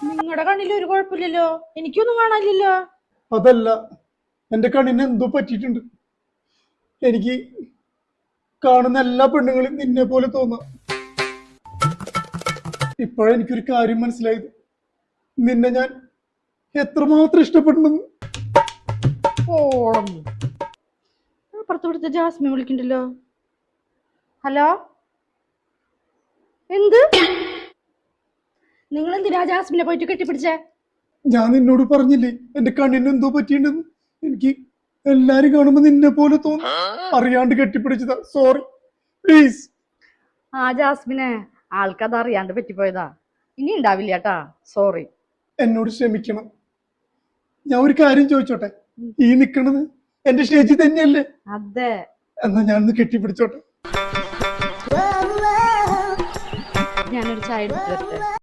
നിങ്ങളുടെ കണ്ണിൽ ഒരു കുഴപ്പമില്ലല്ലോ, എനിക്കൊന്നും കാണാനില്ലല്ലോ. അതല്ല, എന്റെ കണ്ണിന് എന്തോ പറ്റിയിട്ടുണ്ട്. എനിക്ക് കാണുന്ന എല്ലാ പെണ്ണുങ്ങളും നിന്നെ പോലെ തോന്നാം. ഇപ്പോഴെനിക്കൊരു കാര്യം മനസ്സിലായത്, നിന്നെ ഞാൻ എത്രമാത്രം ഇഷ്ടപ്പെടുന്നു. അപ്പുറത്ത് ജാസ്മിൻ വിളിക്കണ്ടല്ലോ. ഹലോ, എന്ത്? നിങ്ങൾ എന്തിനാ ജാസ്മിനെ പോയിട്ട് കെട്ടിപ്പിടിച്ചേ? ഞാൻ നിന്നോട് പറഞ്ഞില്ലേ എന്റെ കണ്ണിന് എന്തോ പറ്റിയിട്ടുണ്ടെന്ന്. എനിക്ക് എല്ലാരും കാണുമ്പോ നിന്നെ പോലെ തോന്നും. അറിയാണ്ട് കെട്ടിപ്പിടിച്ചതാ, സോറി പ്ലീസ്. ആ ജാസ്മിനെ, ആൾക്കത് അറിയാണ്ട് പറ്റിപ്പോയതാ. ഇനി ഉണ്ടാവില്ല കേട്ടാ, സോറി. എന്നോട് ക്ഷമിക്കണം. ഞാൻ ഒരു കാര്യം ചോദിച്ചോട്ടെ? ഈ നിക്കണത് എന്റെ ഷേജി തന്നെയല്ലേ? അതെ. എന്നാ ഞാനൊന്ന് കെട്ടിപ്പിടിച്ചോട്ടെ. ഞാനൊരു ചായ എടുത്തിട്ട്